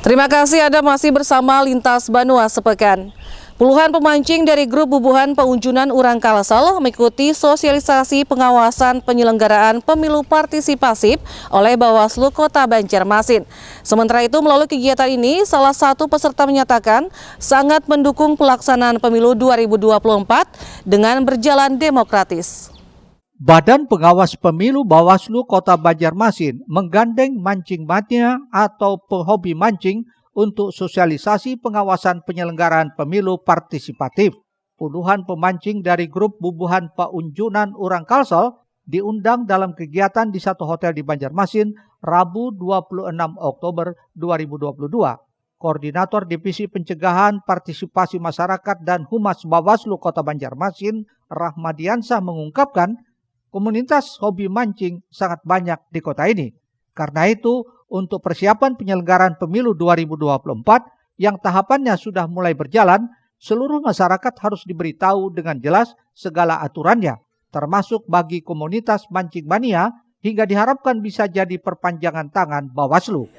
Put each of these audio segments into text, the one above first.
Terima kasih Anda masih bersama Lintas Banua Sepekan. Puluhan pemancing dari grup Bubuhan Peunjunan Urang Kalsel mengikuti sosialisasi pengawasan penyelenggaraan pemilu partisipasif oleh Bawaslu Kota Banjarmasin. Sementara itu, melalui kegiatan ini, salah satu peserta menyatakan sangat mendukung pelaksanaan pemilu 2024 dengan berjalan demokratis. Badan Pengawas Pemilu Bawaslu Kota Banjarmasin menggandeng Mancing Mania atau pehobi mancing untuk sosialisasi pengawasan penyelenggaraan pemilu partisipatif. Puluhan pemancing dari grup Bubuhan Peunjunan Urang Kalsel diundang dalam kegiatan di satu hotel di Banjarmasin Rabu 26 Oktober 2022. Koordinator Divisi Pencegahan Partisipasi Masyarakat dan Humas Bawaslu Kota Banjarmasin Rahmadiansah mengungkapkan komunitas hobi mancing sangat banyak di kota ini. Karena itu, untuk persiapan penyelenggaraan pemilu 2024 yang tahapannya sudah mulai berjalan, seluruh masyarakat harus diberitahu dengan jelas segala aturannya, termasuk bagi komunitas mancing mania, hingga diharapkan bisa jadi perpanjangan tangan Bawaslu.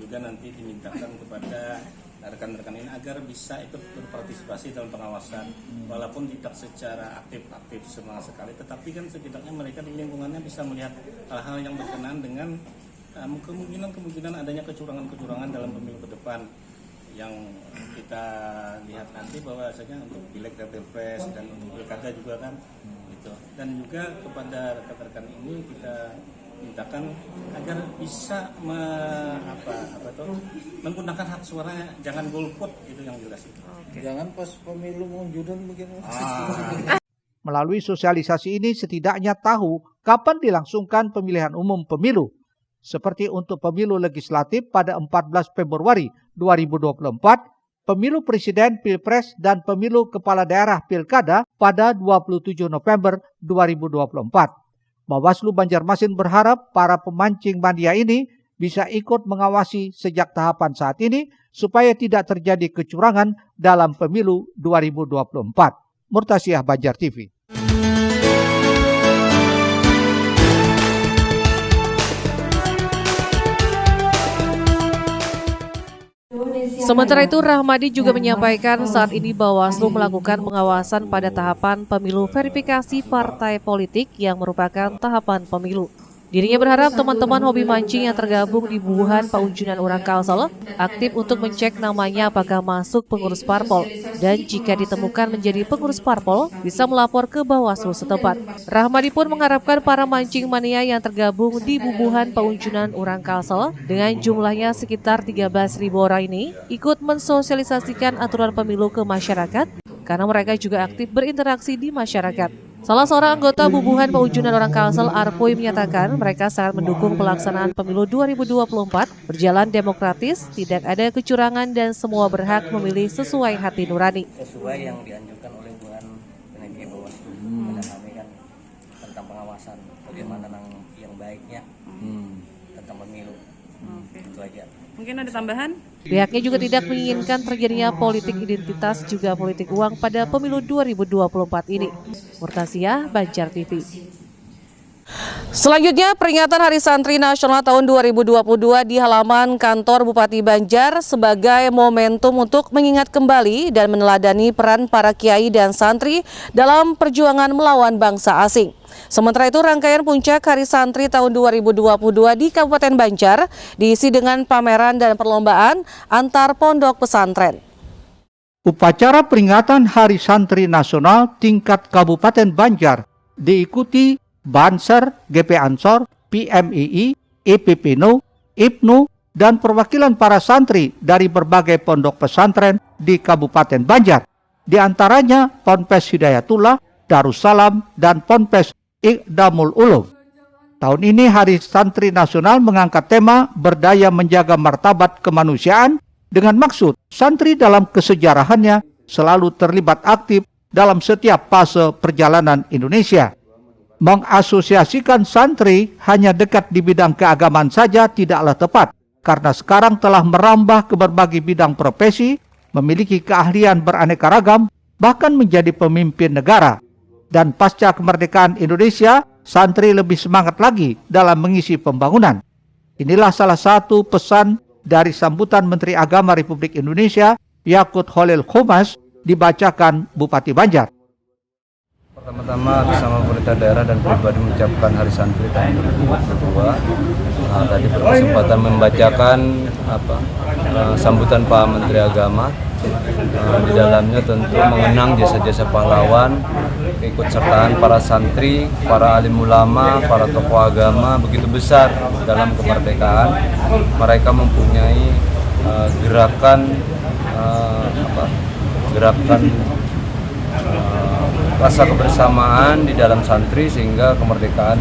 Juga nanti dimintakan kepada rekan-rekan ini agar bisa ikut berpartisipasi dalam pengawasan, walaupun tidak secara aktif sama sekali, tetapi kan setidaknya mereka di lingkungannya bisa melihat hal-hal yang berkenaan dengan kemungkinan adanya kecurangan dalam pemilu ke depan yang kita lihat nanti bahwasanya untuk pileg dan pilpres dan untuk pilkada juga kan gitu. Dan juga kepada rekan-rekan ini kita mintakan agar bisa menggunakan hak suaranya, jangan golput, itu yang jelas itu. Jangan pas pemilu mengunjudan begini. Melalui sosialisasi ini setidaknya tahu kapan dilangsungkan pemilihan umum pemilu. Seperti untuk pemilu legislatif pada 14 Februari 2024, pemilu presiden, pilpres, dan pemilu kepala daerah pilkada pada 27 November 2024. Bawaslu Banjarmasin berharap para pemancing mania ini bisa ikut mengawasi sejak tahapan saat ini supaya tidak terjadi kecurangan dalam pemilu 2024. Murtasiah, Banjar TV. Sementara itu, Rahmadi juga menyampaikan saat ini Bawaslu melakukan pengawasan pada tahapan pemilu verifikasi partai politik yang merupakan tahapan pemilu. Dirinya berharap teman-teman hobi mancing yang tergabung di Bubuhan Peunjunan Urang Kalsel aktif untuk mencek namanya apakah masuk pengurus parpol, dan jika ditemukan menjadi pengurus parpol bisa melapor ke Bawaslu setempat. Rahmadi pun mengharapkan para mancing mania yang tergabung di Bubuhan Peunjunan Urang Kalsel dengan jumlahnya sekitar 13.000 orang ini ikut mensosialisasikan aturan pemilu ke masyarakat karena mereka juga aktif berinteraksi di masyarakat. Salah seorang anggota Bubuhan Peunjunan Urang Kalsel, Arpoy, menyatakan mereka sangat mendukung pelaksanaan pemilu 2024 berjalan demokratis, tidak ada kecurangan dan semua berhak memilih sesuai hati nurani. Sesuai yang dianjurkan oleh Bubuhan Penegak Bawaslu, kami kan tentang pengawasan, bagaimana yang baiknya tentang pemilu. Itu aja. Mungkin ada tambahan? Pihaknya juga tidak menginginkan terjadinya politik identitas juga politik uang pada pemilu 2024 ini. Murtasiah, Banjar TV. Selanjutnya, peringatan Hari Santri Nasional tahun 2022 di halaman kantor Bupati Banjar sebagai momentum untuk mengingat kembali dan meneladani peran para kiai dan santri dalam perjuangan melawan bangsa asing. Sementara itu, rangkaian puncak Hari Santri tahun 2022 di Kabupaten Banjar diisi dengan pameran dan perlombaan antar pondok pesantren. Upacara peringatan Hari Santri Nasional tingkat Kabupaten Banjar diikuti Banser, GP Ansor, PMII, EPPNU, IPNU, dan perwakilan para santri dari berbagai pondok pesantren di Kabupaten Banjar. Di antaranya Ponpes Hidayatullah, Darussalam, dan Ponpes Iqdamul Ulum. Tahun ini Hari Santri Nasional mengangkat tema berdaya menjaga martabat kemanusiaan dengan maksud santri dalam kesejarahannya selalu terlibat aktif dalam setiap fase perjalanan Indonesia. Mengasosiasikan santri hanya dekat di bidang keagamaan saja tidaklah tepat, karena sekarang telah merambah ke berbagai bidang profesi, memiliki keahlian beraneka ragam, bahkan menjadi pemimpin negara. Dan pasca kemerdekaan Indonesia, santri lebih semangat lagi dalam mengisi pembangunan. Inilah salah satu pesan dari sambutan Menteri Agama Republik Indonesia Yakut Khalil Qomas dibacakan Bupati Banjar. Pertama-tama bersama pemerintah daerah dan pribadi mengucapkan Hari Santri tahun 2022. Tadi berkesempatan membacakan sambutan Pak Menteri Agama. Di dalamnya tentu mengenang jasa-jasa pahlawan, keikutsertaan para santri, para alim ulama, para tokoh agama begitu besar dalam kemerdekaan. Mereka mempunyai gerakan rasa kebersamaan di dalam santri sehingga kemerdekaan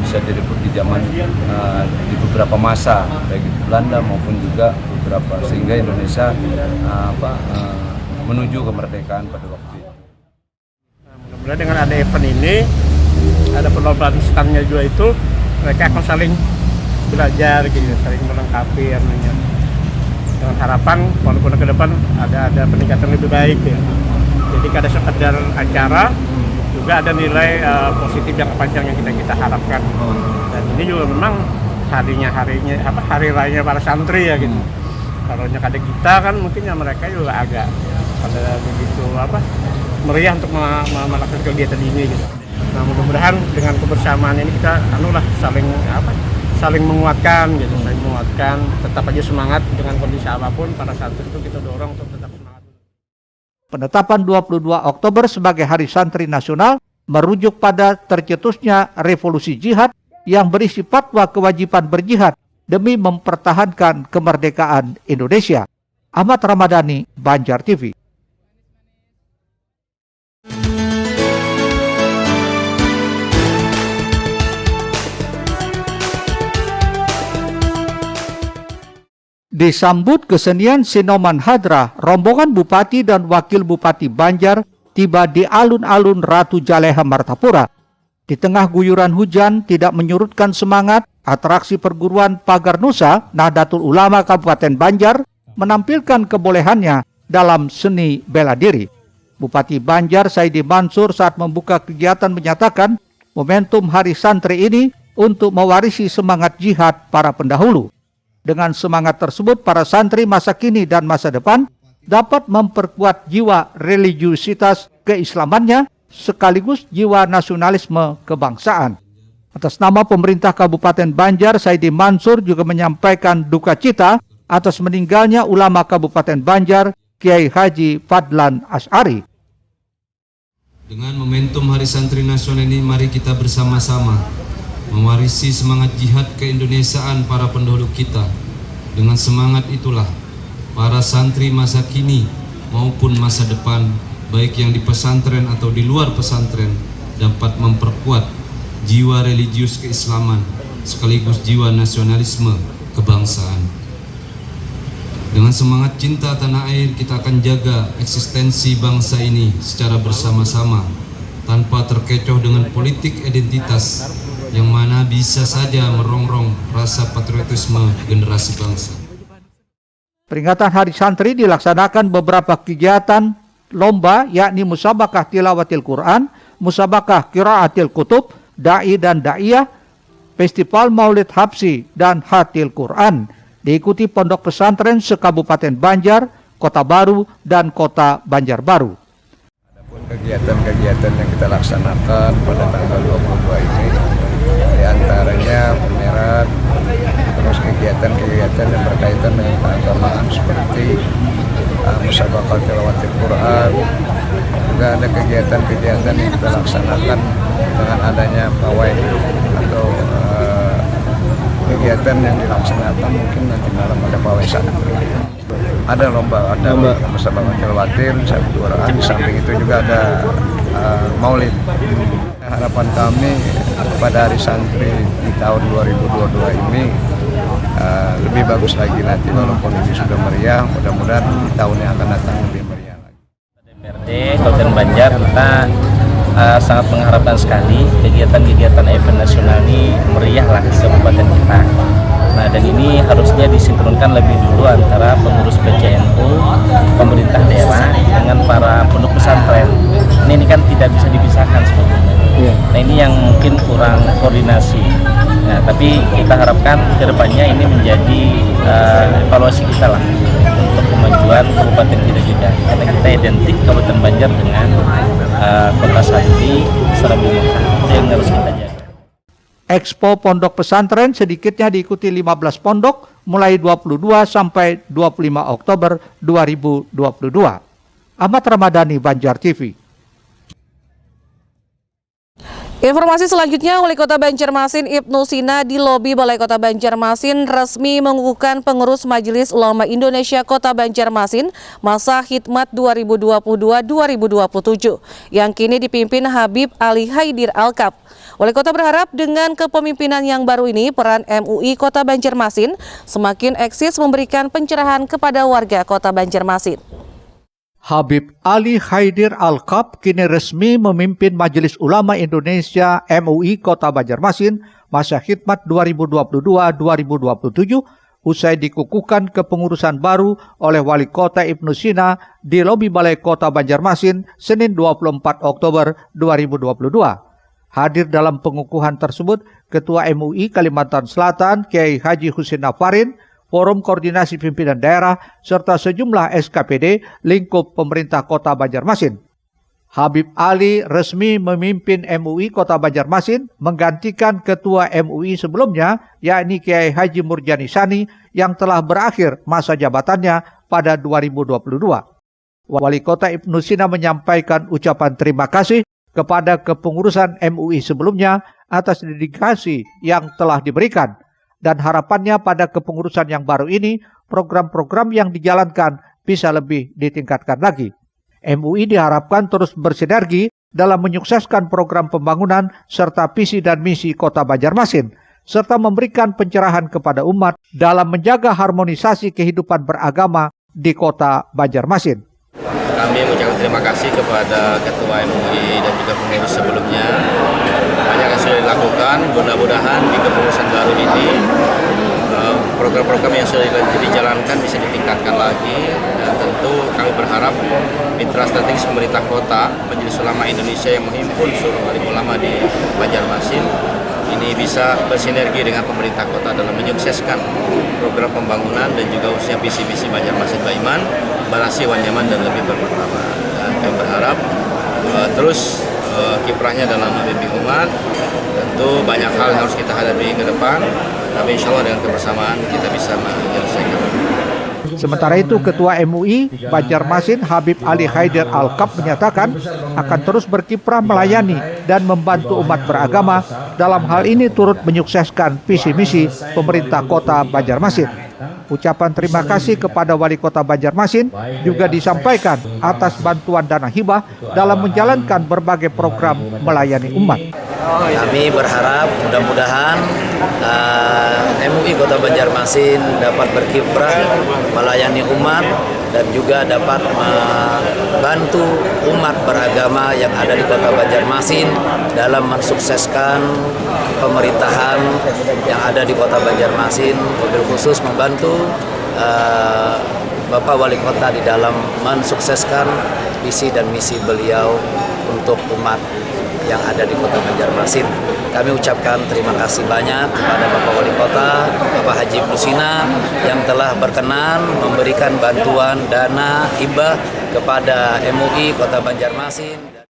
bisa direbut di zaman di beberapa masa baik itu Belanda maupun juga beberapa sehingga Indonesia menuju kemerdekaan pada waktu itu. Mudah-mudahan dengan ada event ini, ada perlombaan stangnya juga itu, mereka akan saling belajar gitu, saling melengkapi artinya. Dengan harapan walaupun ke depan ada peningkatan lebih baik ya. Jadi kada sekedar acara, juga ada nilai positif yang panjang yang kita harapkan. Dan ini juga memang hari raya para santri ya gitu. Kalau kada kita kan mungkin ya mereka juga agak ada begitu meriah untuk melakukan kegiatan ini gitu. Nah mudah-mudahan dengan kebersamaan ini kita saling menguatkan gitu, tetap aja semangat dengan kondisi apapun para santri itu kita dorong untuk tetap semangat. Penetapan 22 Oktober sebagai Hari Santri Nasional merujuk pada tercetusnya revolusi jihad yang berisi fatwa kewajiban berjihad demi mempertahankan kemerdekaan Indonesia. Ahmad Ramadhani, Banjar TV. Disambut kesenian Sinoman Hadrah, rombongan Bupati dan Wakil Bupati Banjar tiba di alun-alun Ratu Jaleha Martapura. Di tengah guyuran hujan tidak menyurutkan semangat, atraksi perguruan Pagar Nusa Nahdlatul Ulama Kabupaten Banjar menampilkan kebolehannya dalam seni bela diri. Bupati Banjar Saidi Mansur saat membuka kegiatan menyatakan momentum Hari Santri ini untuk mewarisi semangat jihad para pendahulu. Dengan semangat tersebut, para santri masa kini dan masa depan dapat memperkuat jiwa religiusitas keislamannya sekaligus jiwa nasionalisme kebangsaan. Atas nama pemerintah Kabupaten Banjar, Saidi Mansur juga menyampaikan duka cita atas meninggalnya ulama Kabupaten Banjar, Kiai Haji Fadlan Asy'ari. Dengan momentum Hari Santri Nasional ini, mari kita bersama-sama mewarisi semangat jihad keindonesiaan para pendahulu kita. Dengan semangat itulah, para santri masa kini maupun masa depan, baik yang di pesantren atau di luar pesantren, dapat memperkuat jiwa religius keislaman sekaligus jiwa nasionalisme kebangsaan. Dengan semangat cinta tanah air, kita akan jaga eksistensi bangsa ini secara bersama-sama tanpa terkecoh dengan politik identitas yang mana bisa saja merongrong rasa patriotisme generasi bangsa. Peringatan Hari Santri dilaksanakan beberapa kegiatan lomba, yakni musabakah tilawatil Quran, musabakah qiraatil kutub, da'i dan da'iyah, festival Maulid Habsi dan Hatil Quran, diikuti pondok pesantren se-Kabupaten Banjar, Kota Baru, dan Kota Banjarbaru. Adapun kegiatan-kegiatan yang kita laksanakan pada tanggal 22 ini, diantaranya pameran, terus kegiatan-kegiatan yang berkaitan dengan keagamaan seperti musabaqah tilawatil Quran. Juga ada kegiatan-kegiatan yang kita laksanakan dengan adanya pawai atau kegiatan yang dilaksanakan mungkin nanti malam ada pawai santri. Ada lomba, ada musabaqah tilawatil Quran, di samping itu juga ada maulid. Harapan kami pada Hari Santri di tahun 2022 ini lebih bagus lagi nanti, walaupun ini sudah meriah, mudah-mudahan di tahun yang akan datang lebih meriah lagi. DPRD Kabupaten Banjar kita sangat mengharapkan sekali kegiatan-kegiatan event nasional ini meriah lah di kabupaten kita. Nah, dan ini harusnya disinkronkan lebih dulu antara pengurus PCNU, pemerintah daerah dengan para pondok pesantren. Ini kan tidak bisa dipisahkan sebetulnya. Nah, ini yang mungkin kurang koordinasi. Nah, tapi kita harapkan kedepannya ini menjadi evaluasi kita lah untuk kemajuan kabupaten kita juga, karena kita identik Kabupaten Banjar dengan kota santri Serambi Mekah. Itu yang harus kita jaga. Expo Pondok Pesantren sedikitnya diikuti 15 pondok mulai 22 sampai 25 Oktober 2022. Ahmad Ramadhani, Banjar TV. Informasi selanjutnya, Wali Kota Banjarmasin Ibnu Sina di lobi Balai Kota Banjarmasin resmi mengukuhkan pengurus Majelis Ulama Indonesia Kota Banjarmasin masa khidmat 2022-2027 yang kini dipimpin Habib Ali Haidir Alkap. Wali Kota berharap dengan kepemimpinan yang baru ini peran MUI Kota Banjarmasin semakin eksis memberikan pencerahan kepada warga Kota Banjarmasin. Habib Ali Haidir Alkap kini resmi memimpin Majelis Ulama Indonesia MUI Kota Banjarmasin masa khidmat 2022-2027 usai dikukuhkan kepengurusan baru oleh Wali Kota Ibnu Sina di lobi Balai Kota Banjarmasin Senin 24 Oktober 2022. Hadir dalam pengukuhan tersebut Ketua MUI Kalimantan Selatan Kiai Haji Husin Nafarin, Forum Koordinasi Pimpinan Daerah, serta sejumlah SKPD lingkup pemerintah Kota Banjarmasin. Habib Ali resmi memimpin MUI Kota Banjarmasin menggantikan Ketua MUI sebelumnya, yakni Kiai Haji Murjani Sani yang telah berakhir masa jabatannya pada 2022. Wali Kota Ibnu Sina menyampaikan ucapan terima kasih kepada kepengurusan MUI sebelumnya atas dedikasi yang telah diberikan. Dan harapannya pada kepengurusan yang baru ini, program-program yang dijalankan bisa lebih ditingkatkan lagi. MUI diharapkan terus bersinergi dalam menyukseskan program pembangunan serta visi dan misi Kota Banjarmasin, serta memberikan pencerahan kepada umat dalam menjaga harmonisasi kehidupan beragama di Kota Banjarmasin. Kami mengucapkan terima kasih kepada Ketua MUI dan juga pengurus sebelumnya. Banyak yang sudah dilakukan, mudah-mudahan di kepengurusan baru ini program-program yang sudah dijalankan bisa ditingkatkan lagi, dan tentu kami berharap mitra strategis pemerintah kota, Majelis Ulama Indonesia yang menghimpun seluruh alim ulama di Banjarmasin ini bisa bersinergi dengan pemerintah kota dalam menyukseskan program pembangunan dan juga khususnya visi-visi Banjarmasin Baiman, Barasi, Wan Nyaman, dan lebih bermartabat. Dan kami berharap terus kiprahnya dalam membimbing umat. Tentu banyak hal yang harus kita hadapi ke depan, tapi insya Allah dengan kebersamaan kita bisa menyelesaikan. Sementara itu, Ketua MUI Banjarmasin Habib Ali Haidir Alkap menyatakan akan terus berkiprah melayani dan membantu umat beragama, dalam hal ini turut menyukseskan visi misi pemerintah Kota Banjarmasin. Ucapan terima kasih kepada Wali Kota Banjarmasin juga disampaikan atas bantuan dana hibah dalam menjalankan berbagai program melayani umat. Kami berharap mudah-mudahan MUI Kota Banjarmasin dapat berkiprah melayani umat dan juga dapat membantu umat beragama yang ada di Kota Banjarmasin dalam mensukseskan pemerintahan yang ada di Kota Banjarmasin, mobil khusus membantu Bapak Wali Kota di dalam mensukseskan visi dan misi beliau untuk umat yang ada di Kota Banjarmasin. Kami ucapkan terima kasih banyak kepada Bapak Wali Kota, Bapak Haji Ibnu Sina yang telah berkenan memberikan bantuan dana hibah kepada MUI Kota Banjarmasin.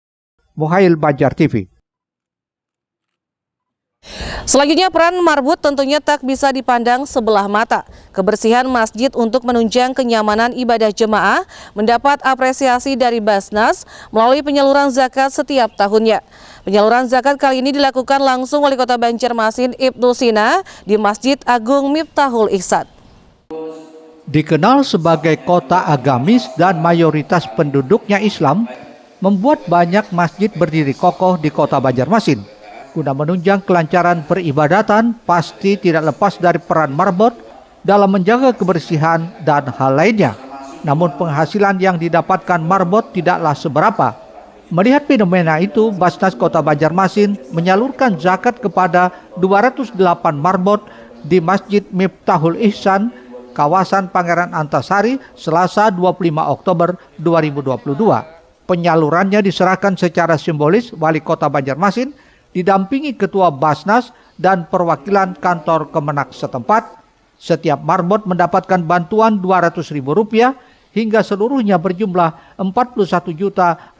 Muhail, Banjar TV. Selanjutnya, peran marbut tentunya tak bisa dipandang sebelah mata. Kebersihan masjid untuk menunjang kenyamanan ibadah jemaah mendapat apresiasi dari Basnas melalui penyaluran zakat setiap tahunnya. Penyaluran zakat kali ini dilakukan langsung Wali Kota Banjarmasin Ibnu Sina di Masjid Agung Miftahul Ihsan. Dikenal sebagai kota agamis dan mayoritas penduduknya Islam, membuat banyak masjid berdiri kokoh di Kota Banjarmasin. Guna menunjang kelancaran peribadatan, pasti tidak lepas dari peran marbot dalam menjaga kebersihan dan hal lainnya. Namun penghasilan yang didapatkan marbot tidaklah seberapa. Melihat fenomena itu, Basnas Kota Banjarmasin menyalurkan zakat kepada 208 marbot di Masjid Miftahul Ihsan, kawasan Pangeran Antasari, Selasa 25 Oktober 2022. Penyalurannya diserahkan secara simbolis Wali Kota Banjarmasin didampingi Ketua Basnas dan perwakilan kantor Kemenak setempat. Setiap marbot mendapatkan bantuan Rp200.000 hingga seluruhnya berjumlah Rp41.600.000.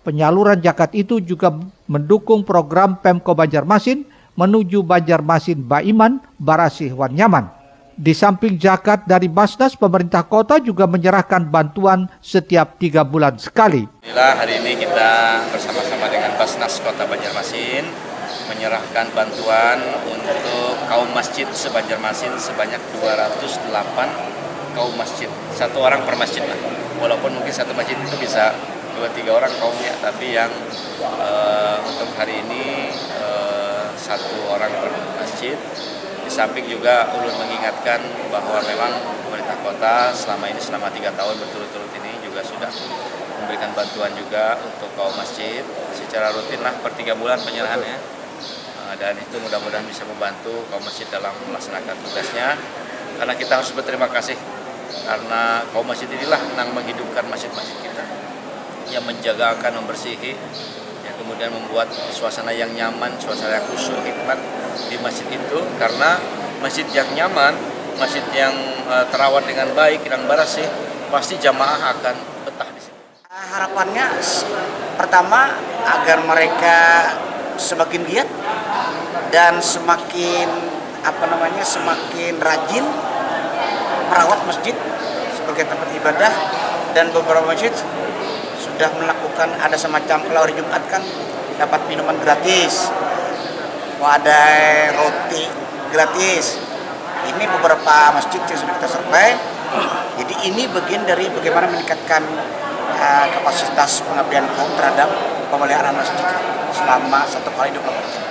Penyaluran zakat itu juga mendukung program Pemko Banjarmasin menuju Banjarmasin Baiman Barasih Wan Nyaman. Di samping zakat dari Basnas, pemerintah kota juga menyerahkan bantuan setiap 3 bulan sekali. Alhamdulillah hari ini kita bersama-sama dengan Basnas Kota Banjarmasin menyerahkan bantuan untuk kaum masjid se-Banjarmasin sebanyak 208 kaum masjid. 1 orang per masjid lah. Walaupun mungkin satu masjid itu bisa 2-3 orang kaumnya, tapi yang untuk hari ini 1 orang per masjid. Di samping juga ulun mengingatkan bahwa memang pemerintah kota selama 3 tahun berturut-turut ini juga sudah memberikan bantuan juga untuk kaum masjid secara rutin lah per 3 bulan penyerahannya, dan itu mudah-mudahan bisa membantu kaum masjid dalam melaksanakan tugasnya, karena kita harus berterima kasih karena kaum masjid inilah yang menghidupkan masjid-masjid kita, yang menjaga akan membersihi, yang kemudian membuat suasana yang nyaman, suasana yang khusyuk, hikmat di masjid itu. Karena masjid yang nyaman, masjid yang terawat dengan baik, yang bersih, pasti jamaah akan betah di situ. Harapannya pertama agar mereka semakin giat dan semakin semakin rajin merawat masjid sebagai tempat ibadah, dan beberapa masjid sudah melakukan ada semacam kalau hari Jumat kan dapat minuman gratis, ada roti gratis. Ini beberapa masjid yang sudah kita survei. Jadi ini bagian dari bagaimana meningkatkan kapasitas pengabdian kaum terhadap pemeliharaan masjid selama 1 kali 24 jam.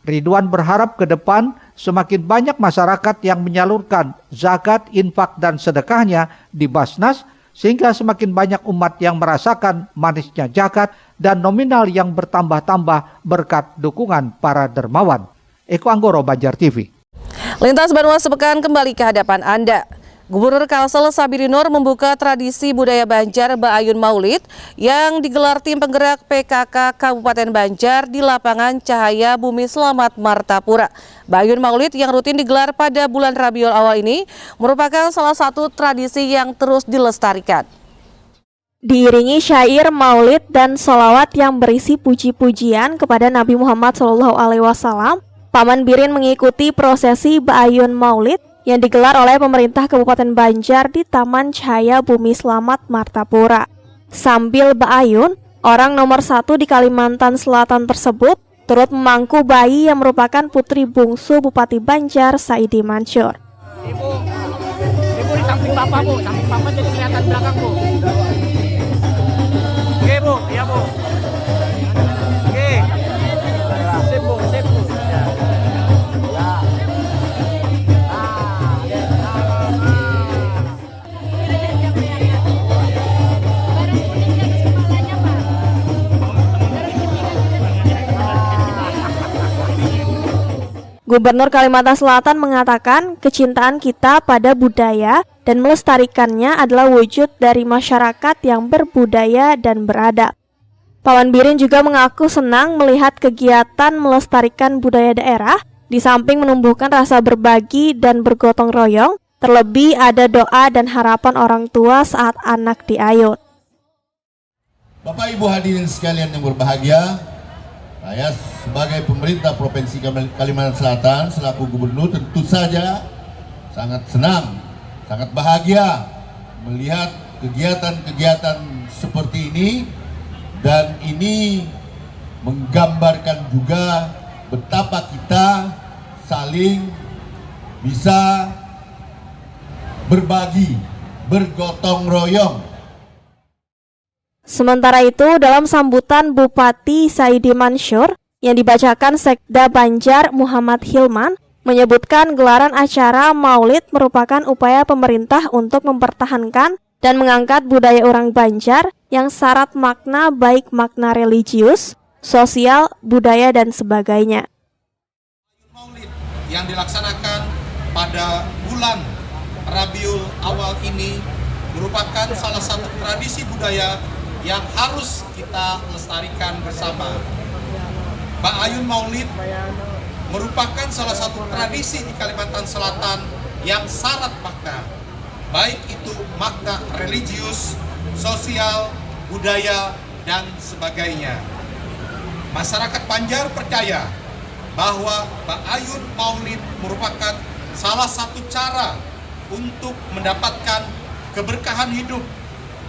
Ridwan berharap ke depan semakin banyak masyarakat yang menyalurkan zakat, infak, dan sedekahnya di Basnas, sehingga semakin banyak umat yang merasakan manisnya zakat dan nominal yang bertambah-tambah berkat dukungan para dermawan. Eko Anggoro, Banjar TV. Lintas Banua sepekan kembali ke hadapan Anda. Gubernur Kalsel Sabiri Nur membuka tradisi budaya Banjar Ba'ayun Maulid yang digelar tim penggerak PKK Kabupaten Banjar di lapangan Cahaya Bumi Selamat Martapura. Ba'ayun Maulid yang rutin digelar pada bulan Rabiul Awal ini merupakan salah satu tradisi yang terus dilestarikan. Diiringi syair, maulid, dan sholawat yang berisi puji-pujian kepada Nabi Muhammad SAW, Paman Birin mengikuti prosesi Ba'ayun Maulid yang digelar oleh pemerintah Kabupaten Banjar di Taman Cahaya Bumi Selamat Martapura. Sambil Ba'ayun, orang nomor 1 di Kalimantan Selatan tersebut turut memangku bayi yang merupakan putri bungsu Bupati Banjar, Saidi Mansur. Ibu di samping bapak, Bu. Samping bapak jadi kelihatan belakang, Bu. Oke, Bu. Iya, Bu. Oke. Sip, Bu. Sip, Bu. Gubernur Kalimantan Selatan mengatakan kecintaan kita pada budaya dan melestarikannya adalah wujud dari masyarakat yang berbudaya dan beradab. Paman Birin juga mengaku senang melihat kegiatan melestarikan budaya daerah, di samping menumbuhkan rasa berbagi dan bergotong royong, terlebih ada doa dan harapan orang tua saat anak diayun. Bapak Ibu hadirin sekalian yang berbahagia, saya sebagai pemerintah Provinsi Kalimantan Selatan selaku gubernur tentu saja sangat senang, sangat bahagia melihat kegiatan-kegiatan seperti ini, dan ini menggambarkan juga betapa kita saling bisa berbagi, bergotong royong. Sementara itu, dalam sambutan Bupati Saidi Mansur yang dibacakan Sekda Banjar Muhammad Hilman, menyebutkan gelaran acara Maulid merupakan upaya pemerintah untuk mempertahankan dan mengangkat budaya orang Banjar yang syarat makna, baik makna religius, sosial, budaya, dan sebagainya. Maulid yang dilaksanakan pada bulan Rabiul Awal ini merupakan salah satu tradisi budaya yang harus kita lestarikan bersama. Ba'ayun Maulid merupakan salah satu tradisi di Kalimantan Selatan yang syarat makna, baik itu makna religius, sosial, budaya, dan sebagainya. Masyarakat Banjar percaya bahwa Ba'ayun Maulid merupakan salah satu cara untuk mendapatkan keberkahan hidup,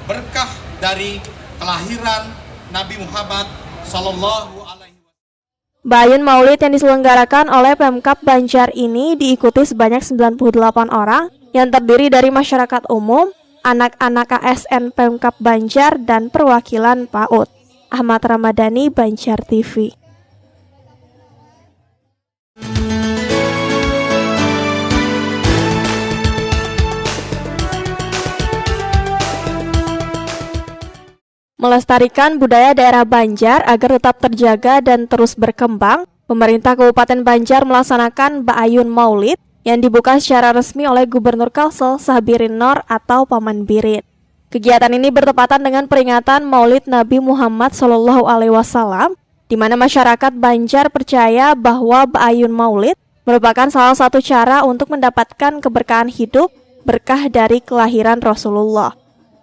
berkah dari kelahiran Nabi Muhammad Sallallahu Alaihi Wasallam. Ba'ayun Maulid yang diselenggarakan oleh Pemkab Banjar ini diikuti sebanyak 98 orang yang terdiri dari masyarakat umum, anak-anak ASN Pemkab Banjar, dan perwakilan PAUD. Ahmad Ramadhani, Banjar TV. Melestarikan budaya daerah Banjar agar tetap terjaga dan terus berkembang, pemerintah Kabupaten Banjar melaksanakan Ba'ayun Maulid yang dibuka secara resmi oleh Gubernur Kalsel Sabirin Nor atau Paman Birin. Kegiatan ini bertepatan dengan peringatan Maulid Nabi Muhammad SAW, di mana masyarakat Banjar percaya bahwa Ba'ayun Maulid merupakan salah satu cara untuk mendapatkan keberkahan hidup, berkah dari kelahiran Rasulullah.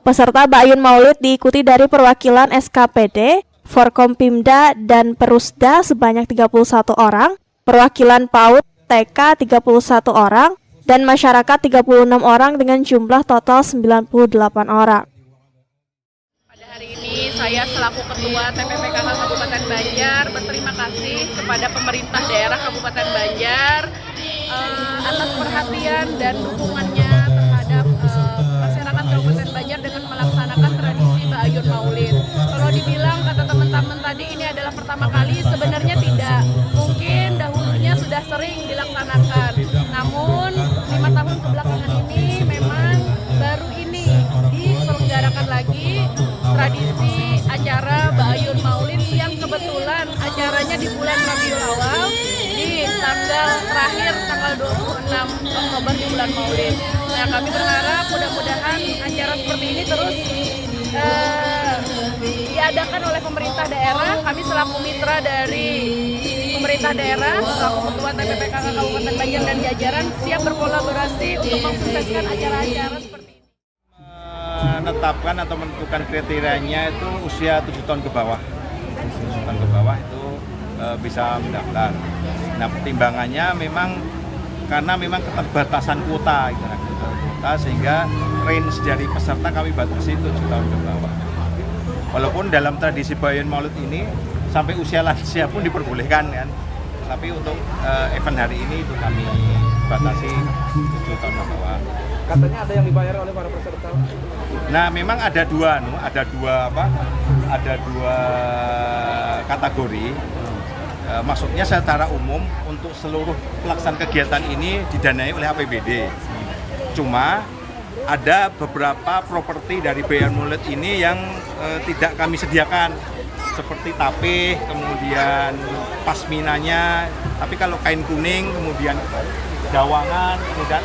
Peserta Ba'ayun Maulid diikuti dari perwakilan SKPD, Forkompimda, dan Perusda sebanyak 31 orang, perwakilan PAUD TK 31 orang, dan masyarakat 36 orang dengan jumlah total 98 orang. Pada hari ini saya selaku Ketua TPPKK Kabupaten Banjar berterima kasih kepada pemerintah daerah Kabupaten Banjar atas perhatian dan dukungannya terhadap masyarakat Kabupaten Banjar dengan melaksanakan tradisi Ba'ayun Maulid. Kalau dibilang kata teman-teman tadi ini adalah pertama kali, sebenarnya tidak. Mungkin dahulunya sudah sering dilaksanakan. Namun 5 tahun kebelakangan ini memang baru ini diselenggarakan lagi tradisi acara Ba'ayun Maulid yang kebetulan acaranya di bulan Rabiul Awal di tanggal terakhir tanggal 26 Oktober di bulan Maulid. Nah, kami berharap mudah-mudahan acara seperti ini terus diadakan oleh pemerintah daerah. Kami selaku mitra dari pemerintah daerah, selaku Ketua TPPKK Kabupaten Banjar dan jajaran siap berkolaborasi untuk mensukseskan acara-acara seperti ini. Menetapkan atau menentukan kriterianya itu usia 7 tahun ke bawah. 7 tahun ke bawah itu bisa mendaftar. Nah, pertimbangannya memang karena memang keterbatasan kuota, sehingga range dari peserta kami batasi 7 tahun ke bawah. Walaupun dalam tradisi Ba'ayun Maulid ini sampai usia lansia pun diperbolehkan kan, tapi untuk event hari ini itu kami batasi 7 tahun ke bawah. Katanya ada yang dibayar oleh para peserta. Nah, memang ada dua kategori. Maksudnya secara umum untuk seluruh pelaksanaan kegiatan ini didanai oleh APBD. Cuma ada beberapa properti dari Ba'ayun Maulid ini yang tidak kami sediakan, seperti tapih, kemudian pasminanya. Tapi kalau kain kuning, kemudian dawangan, kemudian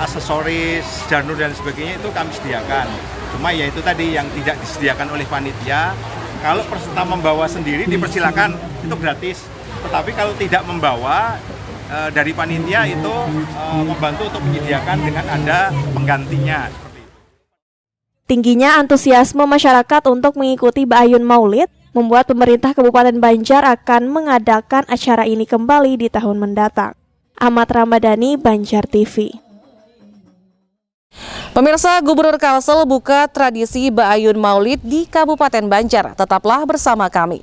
aksesoris, janur dan sebagainya itu kami sediakan. Cuma ya itu tadi yang tidak disediakan oleh panitia. Kalau peserta membawa sendiri dipersilakan, itu gratis. Tetapi kalau tidak membawa, dari panitia itu membantu untuk menyediakan dengan ada penggantinya. Tingginya antusiasme masyarakat untuk mengikuti Ba'ayun Maulid membuat pemerintah Kabupaten Banjar akan mengadakan acara ini kembali di tahun mendatang. Ahmad Ramadhani, Banjar TV. Pemirsa, Gubernur Kalsel buka tradisi Ba'ayun Maulid di Kabupaten Banjar. Tetaplah bersama kami.